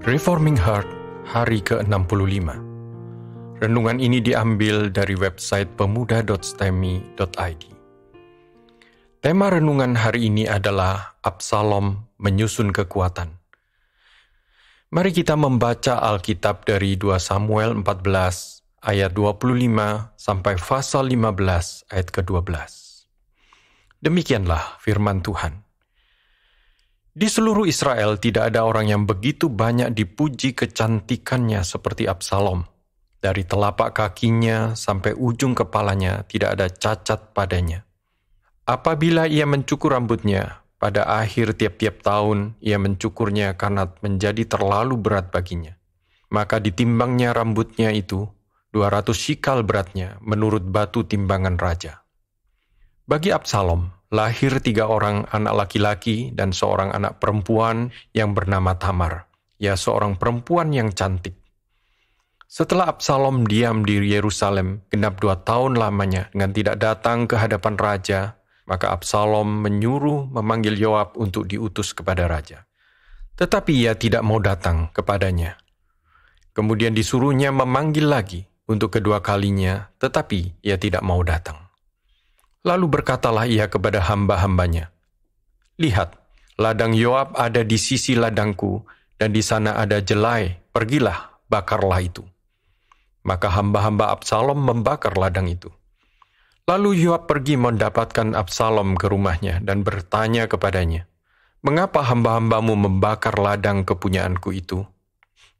Reforming Heart, hari ke-65. Renungan ini diambil dari website pemuda.stemi.id. Tema renungan hari ini adalah Absalom menyusun kekuatan. Mari kita membaca Alkitab dari 2 Samuel 14 ayat 25 sampai pasal 15 ayat ke-12. Demikianlah firman Tuhan. Di seluruh Israel tidak ada orang yang begitu banyak dipuji kecantikannya seperti Absalom. Dari telapak kakinya sampai ujung kepalanya tidak ada cacat padanya. Apabila ia mencukur rambutnya, pada akhir tiap-tiap tahun ia mencukurnya karena menjadi terlalu berat baginya. Maka ditimbangnya rambutnya itu 200 shikal beratnya menurut batu timbangan raja. Bagi Absalom, lahir 3 orang anak laki-laki dan seorang anak perempuan yang bernama Tamar, ya seorang perempuan yang cantik. Setelah Absalom diam di Yerusalem genap 2 tahun lamanya dengan tidak datang ke hadapan raja, maka Absalom menyuruh memanggil Yoab untuk diutus kepada raja. Tetapi ia tidak mau datang kepadanya. Kemudian disuruhnya memanggil lagi untuk kedua kalinya, tetapi ia tidak mau datang. Lalu berkatalah ia kepada hamba-hambanya, "Lihat, ladang Yoab ada di sisi ladangku, dan di sana ada jelai, pergilah, bakarlah itu." Maka hamba-hamba Absalom membakar ladang itu. Lalu Yoab pergi mendapatkan Absalom ke rumahnya dan bertanya kepadanya, "Mengapa hamba-hambamu membakar ladang kepunyaanku itu?"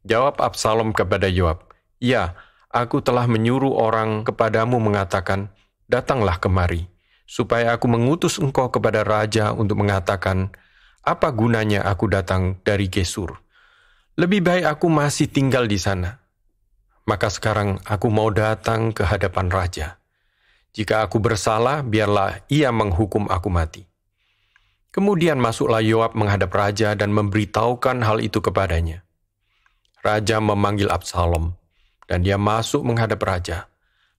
Jawab Absalom kepada Yoab, "Ya, aku telah menyuruh orang kepadamu mengatakan, 'Datanglah kemari,' supaya aku mengutus engkau kepada raja untuk mengatakan, 'Apa gunanya aku datang dari Gesur? Lebih baik aku masih tinggal di sana.' Maka sekarang aku mau datang ke hadapan raja. Jika aku bersalah, biarlah ia menghukum aku mati." Kemudian masuklah Yoab menghadap raja dan memberitahukan hal itu kepadanya. Raja memanggil Absalom, dan dia masuk menghadap raja,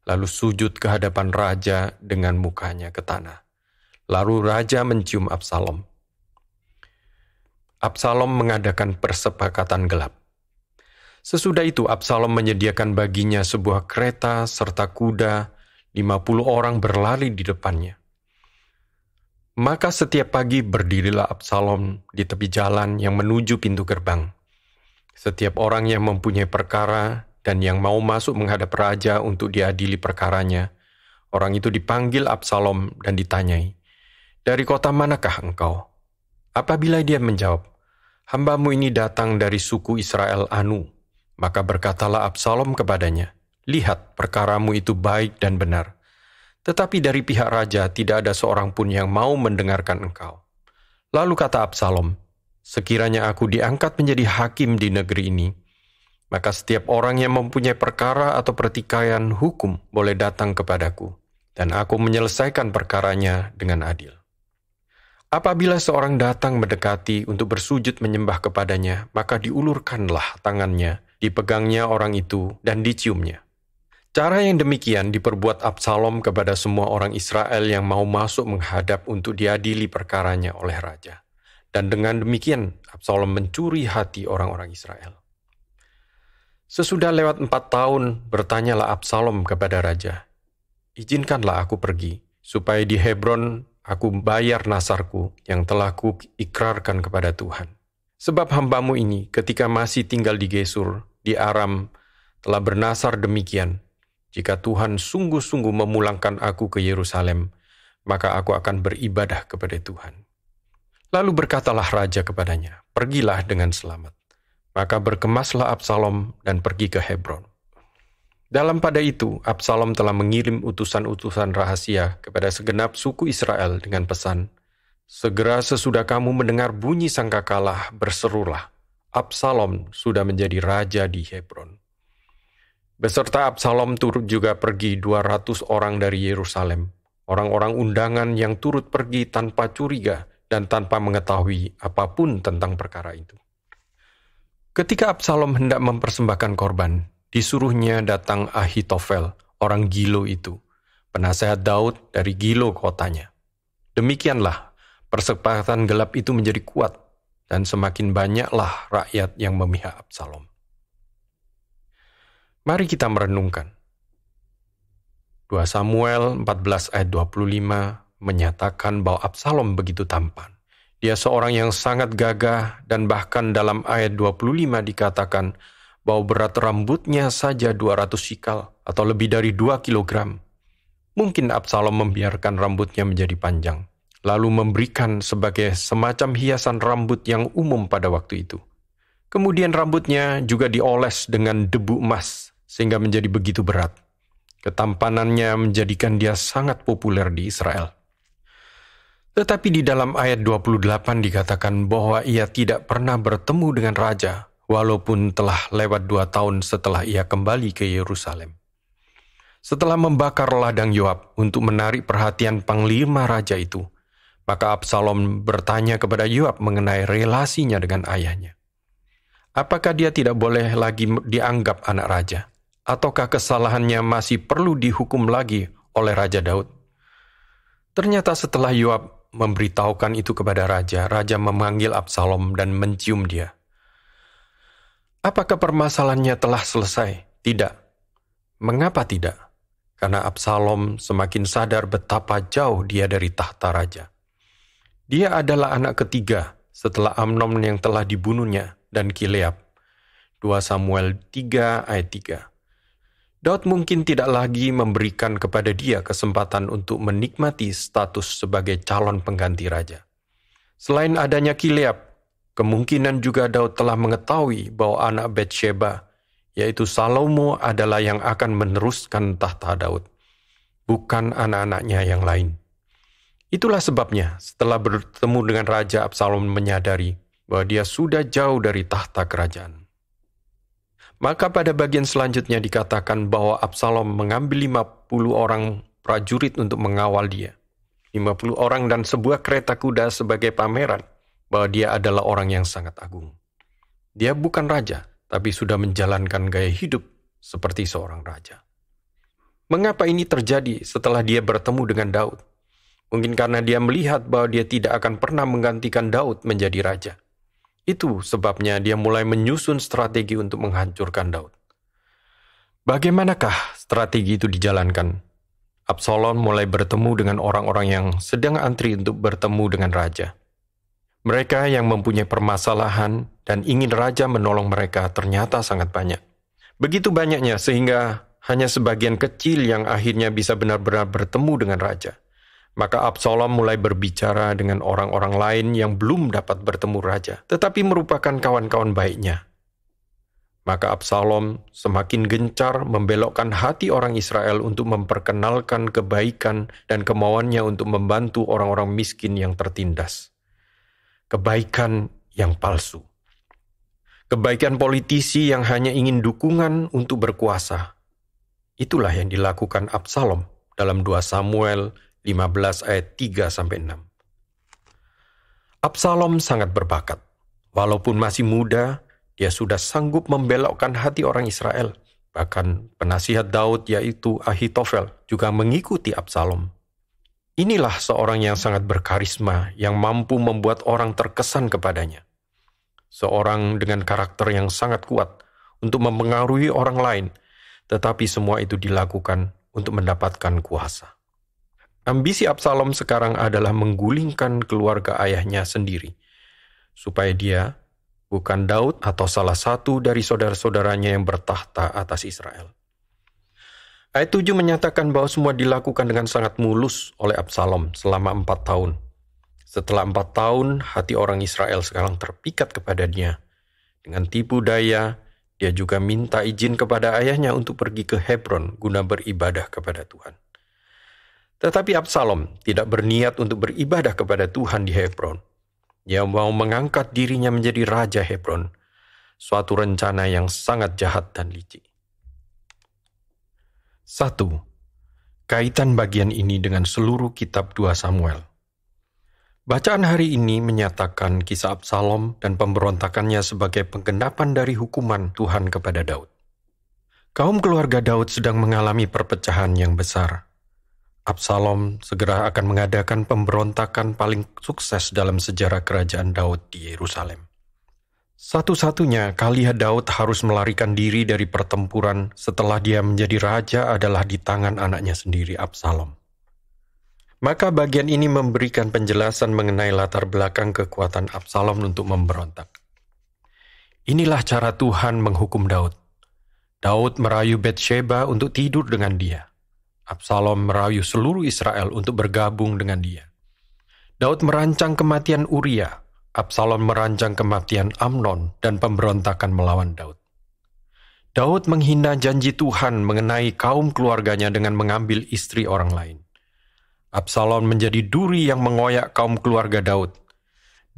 lalu sujud ke hadapan raja dengan mukanya ke tanah. Lalu raja mencium Absalom. Absalom mengadakan persepakatan gelap. Sesudah itu Absalom menyediakan baginya sebuah kereta serta kuda, 50 orang berlari di depannya. Maka setiap pagi berdirilah Absalom di tepi jalan yang menuju pintu gerbang. Setiap orang yang mempunyai perkara dan yang mau masuk menghadap raja untuk diadili perkaranya, orang itu dipanggil Absalom dan ditanyai, "Dari kota manakah engkau?" Apabila dia menjawab, "Hambamu ini datang dari suku Israel Anu," maka berkatalah Absalom kepadanya, "Lihat, perkaramu itu baik dan benar. Tetapi dari pihak raja tidak ada seorang pun yang mau mendengarkan engkau." Lalu kata Absalom, "Sekiranya aku diangkat menjadi hakim di negeri ini, maka setiap orang yang mempunyai perkara atau pertikaian hukum boleh datang kepadaku, dan aku menyelesaikan perkaranya dengan adil. Apabila seorang datang mendekati untuk bersujud menyembah kepadanya, maka diulurkanlah tangannya, dipegangnya orang itu, dan diciumnya." Cara yang demikian diperbuat Absalom kepada semua orang Israel yang mau masuk menghadap untuk diadili perkaranya oleh raja. Dan dengan demikian, Absalom mencuri hati orang-orang Israel. Sesudah lewat 4 tahun, bertanyalah Absalom kepada raja, "Izinkanlah aku pergi, supaya di Hebron aku bayar nasarku yang telah ku ikrarkan kepada Tuhan. Sebab hambamu ini ketika masih tinggal di Gesur, di Aram, telah bernasar demikian, jika Tuhan sungguh-sungguh memulangkan aku ke Yerusalem, maka aku akan beribadah kepada Tuhan." Lalu berkatalah raja kepadanya, "Pergilah dengan selamat." Maka berkemaslah Absalom dan pergi ke Hebron. Dalam pada itu, Absalom telah mengirim utusan-utusan rahasia kepada segenap suku Israel dengan pesan, "Segera sesudah kamu mendengar bunyi sangkakala, berserulah, Absalom sudah menjadi raja di Hebron." Beserta Absalom turut juga pergi 200 orang dari Yerusalem, orang-orang undangan yang turut pergi tanpa curiga dan tanpa mengetahui apapun tentang perkara itu. Ketika Absalom hendak mempersembahkan korban, disuruhnya datang Ahitofel, orang Gilo itu, penasehat Daud dari Gilo kotanya. Demikianlah, persepakatan gelap itu menjadi kuat. dan semakin banyaklah rakyat yang memihak Absalom. Mari kita merenungkan. 2 Samuel 14 ayat 25 menyatakan bahwa Absalom begitu tampan. Dia seorang yang sangat gagah dan bahkan dalam ayat 25 dikatakan bahwa berat rambutnya saja 200 shikal atau lebih dari 2 kilogram. Mungkin Absalom membiarkan rambutnya menjadi panjang, lalu memberikan sebagai semacam hiasan rambut yang umum pada waktu itu. Kemudian rambutnya juga dioles dengan debu emas sehingga menjadi begitu berat. Ketampanannya menjadikan dia sangat populer di Israel. Tetapi di dalam ayat 28 dikatakan bahwa ia tidak pernah bertemu dengan raja, walaupun telah lewat 2 tahun setelah ia kembali ke Yerusalem. Setelah membakar ladang Yoab untuk menarik perhatian panglima raja itu, maka Absalom bertanya kepada Yoab mengenai relasinya dengan ayahnya. Apakah dia tidak boleh lagi dianggap anak raja? Ataukah kesalahannya masih perlu dihukum lagi oleh Raja Daud? Ternyata setelah Yoab memberitahukan itu kepada raja, raja memanggil Absalom dan mencium dia. Apakah permasalahannya telah selesai? Tidak. Mengapa tidak? Karena Absalom semakin sadar betapa jauh dia dari tahta raja. Dia adalah anak ketiga setelah Amnon yang telah dibunuhnya dan Kileab. 2 Samuel 3 ayat 3. Daud mungkin tidak lagi memberikan kepada dia kesempatan untuk menikmati status sebagai calon pengganti raja. Selain adanya Kileab, kemungkinan juga Daud telah mengetahui bahwa anak Batsheba, yaitu Salomo, adalah yang akan meneruskan tahta Daud, bukan anak-anaknya yang lain. Itulah sebabnya setelah bertemu dengan Raja, Absalom menyadari bahwa dia sudah jauh dari tahta kerajaan. Maka pada bagian selanjutnya dikatakan bahwa Absalom mengambil 50 orang prajurit untuk mengawal dia. 50 orang dan sebuah kereta kuda sebagai pameran bahwa dia adalah orang yang sangat agung. Dia bukan raja, tapi sudah menjalankan gaya hidup seperti seorang raja. Mengapa ini terjadi setelah dia bertemu dengan Daud? Mungkin karena dia melihat bahwa dia tidak akan pernah menggantikan Daud menjadi raja. Itu sebabnya dia mulai menyusun strategi untuk menghancurkan Daud. Bagaimanakah strategi itu dijalankan? Absalom mulai bertemu dengan orang-orang yang sedang antri untuk bertemu dengan raja. Mereka yang mempunyai permasalahan dan ingin raja menolong mereka ternyata sangat banyak. Begitu banyaknya sehingga hanya sebagian kecil yang akhirnya bisa benar-benar bertemu dengan raja. Maka Absalom mulai berbicara dengan orang-orang lain yang belum dapat bertemu raja, tetapi merupakan kawan-kawan baiknya. Maka Absalom semakin gencar membelokkan hati orang Israel untuk memperkenalkan kebaikan dan kemauannya untuk membantu orang-orang miskin yang tertindas. Kebaikan yang palsu. Kebaikan politisi yang hanya ingin dukungan untuk berkuasa. Itulah yang dilakukan Absalom dalam 2 Samuel 15 ayat 3-6. Absalom sangat berbakat. Walaupun masih muda, dia sudah sanggup membelokkan hati orang Israel. Bahkan penasihat Daud yaitu Ahitofel juga mengikuti Absalom. Inilah seorang yang sangat berkarisma, yang mampu membuat orang terkesan kepadanya. Seorang dengan karakter yang sangat kuat untuk mempengaruhi orang lain, tetapi semua itu dilakukan untuk mendapatkan kuasa. Ambisi Absalom sekarang adalah menggulingkan keluarga ayahnya sendiri, supaya dia bukan Daud atau salah satu dari saudara-saudaranya yang bertahta atas Israel. Ayat 7 menyatakan bahwa semua dilakukan dengan sangat mulus oleh Absalom selama 4 tahun. Setelah 4 tahun, hati orang Israel sekarang terpikat kepada dia. Dengan tipu daya, dia juga minta izin kepada ayahnya untuk pergi ke Hebron guna beribadah kepada Tuhan. Tetapi Absalom tidak berniat untuk beribadah kepada Tuhan di Hebron. Dia mau mengangkat dirinya menjadi raja Hebron, suatu rencana yang sangat jahat dan licik. 1. Kaitan bagian ini dengan seluruh kitab 2 Samuel. Bacaan hari ini menyatakan kisah Absalom dan pemberontakannya sebagai penggenapan dari hukuman Tuhan kepada Daud. Kaum keluarga Daud sedang mengalami perpecahan yang besar. Absalom segera akan mengadakan pemberontakan paling sukses dalam sejarah kerajaan Daud di Yerusalem. Satu-satunya kali Daud harus melarikan diri dari pertempuran setelah dia menjadi raja adalah di tangan anaknya sendiri, Absalom. Maka bagian ini memberikan penjelasan mengenai latar belakang kekuatan Absalom untuk memberontak. Inilah cara Tuhan menghukum Daud. Daud merayu Batsheba untuk tidur dengan dia. Absalom merayu seluruh Israel untuk bergabung dengan dia. Daud merancang kematian Uria. Absalom merancang kematian Amnon dan pemberontakan melawan Daud. Daud menghina janji Tuhan mengenai kaum keluarganya dengan mengambil istri orang lain. Absalom menjadi duri yang mengoyak kaum keluarga Daud.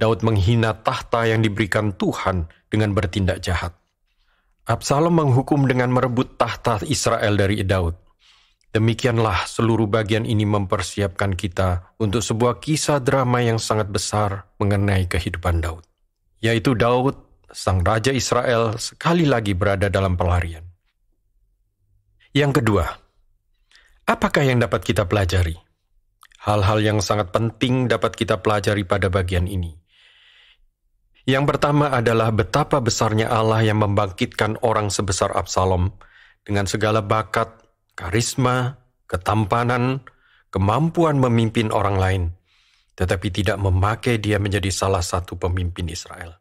Daud menghina tahta yang diberikan Tuhan dengan bertindak jahat. Absalom menghukum dengan merebut tahta Israel dari Daud. Demikianlah seluruh bagian ini mempersiapkan kita untuk sebuah kisah drama yang sangat besar mengenai kehidupan Daud. Yaitu Daud, sang Raja Israel, sekali lagi berada dalam pelarian. Yang kedua, apakah yang dapat kita pelajari? Hal-hal yang sangat penting dapat kita pelajari pada bagian ini. Yang pertama adalah betapa besarnya Allah yang membangkitkan orang sebesar Absalom dengan segala bakat, karisma, ketampanan, kemampuan memimpin orang lain, tetapi tidak memakai dia menjadi salah satu pemimpin Israel.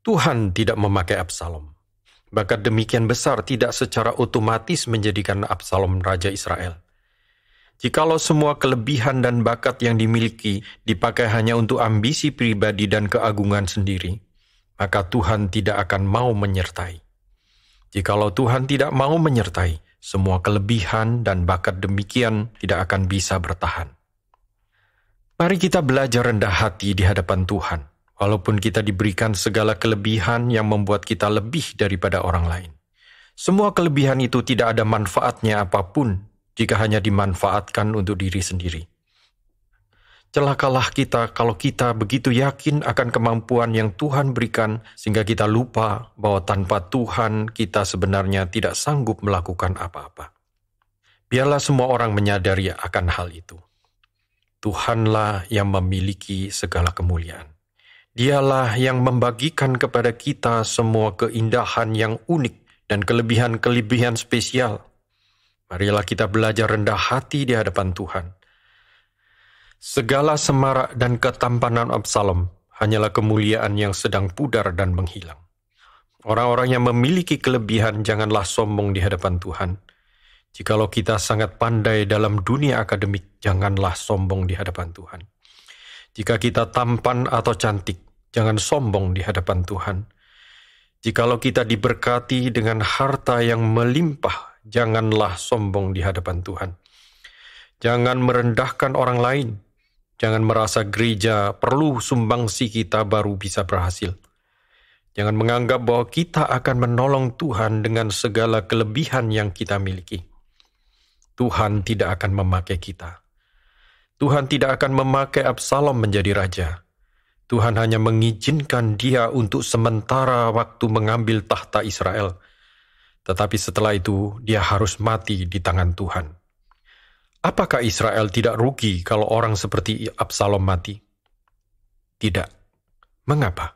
Tuhan tidak memakai Absalom. Bakat demikian besar tidak secara otomatis menjadikan Absalom Raja Israel. Jikalau semua kelebihan dan bakat yang dimiliki dipakai hanya untuk ambisi pribadi dan keagungan sendiri, maka Tuhan tidak akan mau menyertai. Jikalau Tuhan tidak mau menyertai, semua kelebihan dan bakat demikian tidak akan bisa bertahan. Mari kita belajar rendah hati di hadapan Tuhan, walaupun kita diberikan segala kelebihan yang membuat kita lebih daripada orang lain. Semua kelebihan itu tidak ada manfaatnya apapun jika hanya dimanfaatkan untuk diri sendiri. Celakalah kita kalau kita begitu yakin akan kemampuan yang Tuhan berikan sehingga kita lupa bahwa tanpa Tuhan kita sebenarnya tidak sanggup melakukan apa-apa. Biarlah semua orang menyadari akan hal itu. Tuhanlah yang memiliki segala kemuliaan. Dialah yang membagikan kepada kita semua keindahan yang unik dan kelebihan-kelebihan spesial. Marilah kita belajar rendah hati di hadapan Tuhan. Segala semarak dan ketampanan Absalom hanyalah kemuliaan yang sedang pudar dan menghilang. Orang-orang yang memiliki kelebihan janganlah sombong di hadapan Tuhan. Jikalau kita sangat pandai dalam dunia akademik, janganlah sombong di hadapan Tuhan. Jika kita tampan atau cantik, jangan sombong di hadapan Tuhan. Jikalau kita diberkati dengan harta yang melimpah, janganlah sombong di hadapan Tuhan. Jangan merendahkan orang lain. Jangan merasa gereja perlu sumbangsi kita baru bisa berhasil. Jangan menganggap bahwa kita akan menolong Tuhan dengan segala kelebihan yang kita miliki. Tuhan tidak akan memakai kita. Tuhan tidak akan memakai Absalom menjadi raja. Tuhan hanya mengizinkan dia untuk sementara waktu mengambil tahta Israel. Tetapi setelah itu, dia harus mati di tangan Tuhan. Apakah Israel tidak rugi kalau orang seperti Absalom mati? Tidak. Mengapa?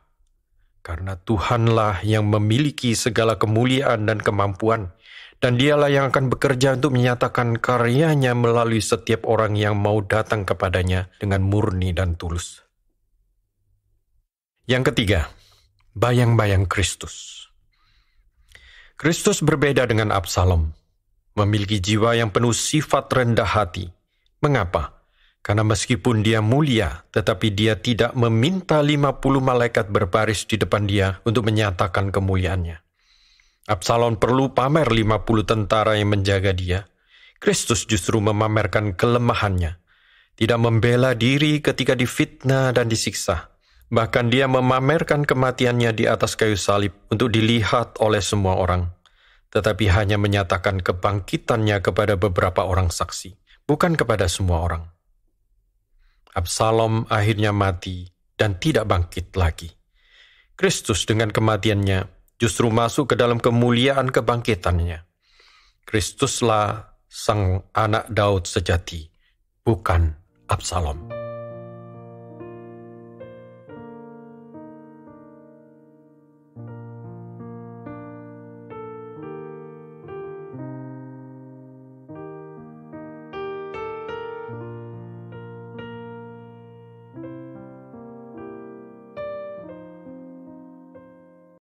Karena Tuhanlah yang memiliki segala kemuliaan dan kemampuan, dan dialah yang akan bekerja untuk menyatakan karyanya melalui setiap orang yang mau datang kepadanya dengan murni dan tulus. Yang ketiga, bayang-bayang Kristus. Kristus berbeda dengan Absalom, memiliki jiwa yang penuh sifat rendah hati. Mengapa? Karena meskipun dia mulia, tetapi dia tidak meminta 50 malaikat berbaris di depan dia untuk menyatakan kemuliaannya. Absalom perlu pamer 50 tentara yang menjaga dia. Kristus justru memamerkan kelemahannya, tidak membela diri ketika difitnah dan disiksa. Bahkan dia memamerkan kematiannya di atas kayu salib untuk dilihat oleh semua orang, tetapi hanya menyatakan kebangkitannya kepada beberapa orang saksi, bukan kepada semua orang. Absalom akhirnya mati dan tidak bangkit lagi. Kristus dengan kematiannya justru masuk ke dalam kemuliaan kebangkitannya. Kristuslah sang anak Daud sejati, bukan Absalom.